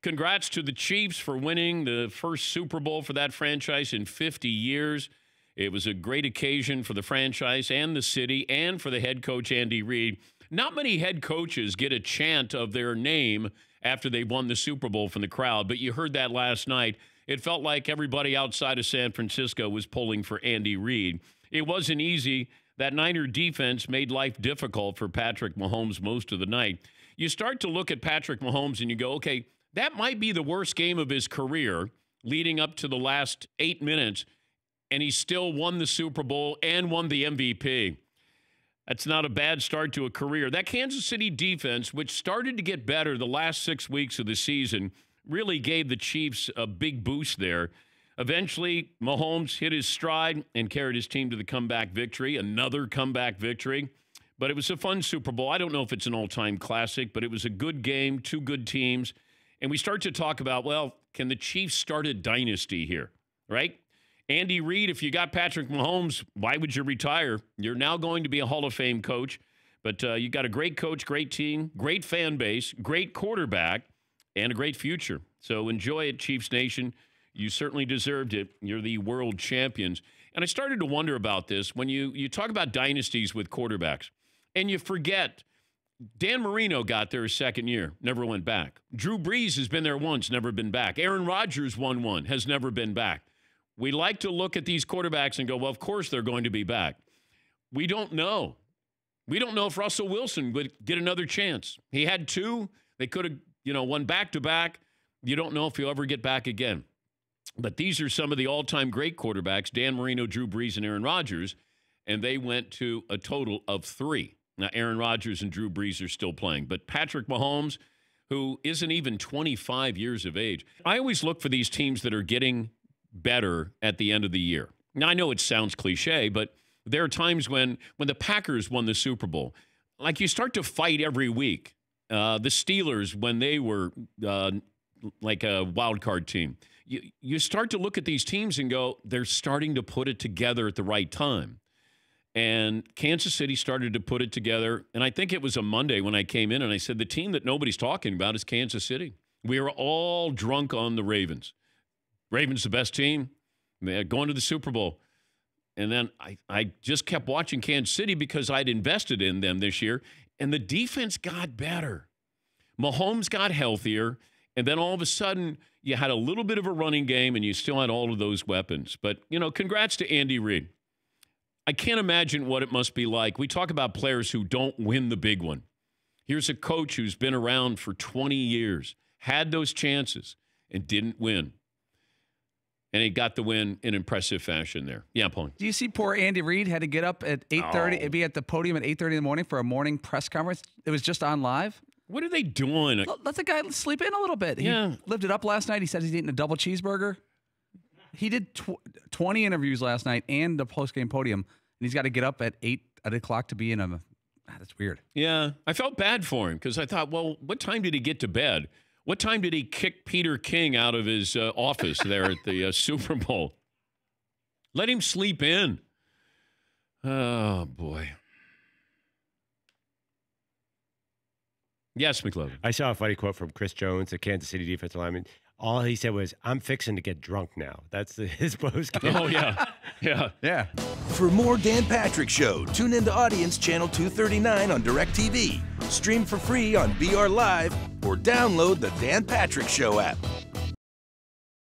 congrats to the Chiefs for winning the first Super Bowl for that franchise in 50 years. It was a great occasion for the franchise and the city and for the head coach, Andy Reid. Not many head coaches get a chant of their name after they won the Super Bowl from the crowd, but you heard that last night. It felt like everybody outside of San Francisco was pulling for Andy Reid. It wasn't easy. That Niner defense made life difficult for Patrick Mahomes most of the night. You start to look at Patrick Mahomes and you go, okay, that might be the worst game of his career leading up to the last 8 minutes, and he still won the Super Bowl and won the MVP. That's not a bad start to a career. That Kansas City defense, which started to get better the last 6 weeks of the season, really gave the Chiefs a big boost there. Eventually, Mahomes hit his stride and carried his team to the comeback victory, another comeback victory. But it was a fun Super Bowl. I don't know if it's an all-time classic, but it was a good game, two good teams. And we start to talk about, well, can the Chiefs start a dynasty here, right? Andy Reid, if you got Patrick Mahomes, why would you retire? You're now going to be a Hall of Fame coach. But you got a great coach, great team, great fan base, great quarterback, and a great future. So enjoy it, Chiefs Nation. You certainly deserved it. You're the world champions. And I started to wonder about this when you talk about dynasties with quarterbacks, and you forget Dan Marino got there his second year, never went back. Drew Brees has been there once, never been back. Aaron Rodgers won one, has never been back. We like to look at these quarterbacks and go, well, of course they're going to be back. We don't know. We don't know if Russell Wilson would get another chance. He had two. They could have, won back-to-back. You don't know if he'll ever get back again. But these are some of the all-time great quarterbacks, Dan Marino, Drew Brees, and Aaron Rodgers, and they went to a total of 3. Now, Aaron Rodgers and Drew Brees are still playing. But Patrick Mahomes, who isn't even 25 years of age, I always look for these teams that are getting better at the end of the year. Now, I know it sounds cliche, but there are times when the Packers won the Super Bowl, like you start to fight every week. The Steelers, when they were like a wild card team, you start to look at these teams and go, they're starting to put it together at the right time. And Kansas City started to put it together. And I think it was a Monday when I came in and I said, the team that nobody's talking about is Kansas City. We are all drunk on the Ravens. Ravens the best team. They're going to the Super Bowl. And then I just kept watching Kansas City because I'd invested in them this year. And the defense got better. Mahomes got healthier. And then all of a sudden, you had a little bit of a running game and you still had all of those weapons. But, congrats to Andy Reid. I can't imagine what it must be like. We talk about players who don't win the big one. Here's a coach who's been around for 20 years, had those chances, and didn't win. And he got the win in impressive fashion there. Yeah, Paul. Do you see poor Andy Reid had to get up at 8:30, be at the podium at 8:30 in the morning for a morning press conference? It was just on live. What are they doing? Let the guy sleep in a little bit. He lived it up last night. He said he's eating a double cheeseburger. He did 20 interviews last night and the post-game podium, and he's got to get up at 8 o'clock to be in a that's weird. Yeah, I felt bad for him because I thought, well, what time did he get to bed? What time did he kick Peter King out of his office there at the Super Bowl? Let him sleep in. Oh, boy. Yes, McLovin. I saw a funny quote from Chris Jones, the Kansas City defensive lineman. All he said was, I'm fixing to get drunk now. That's his post game. Oh, yeah. Yeah. For more Dan Patrick Show, tune into Audience Channel 239 on DirecTV. Stream for free on BR Live or download the Dan Patrick Show app.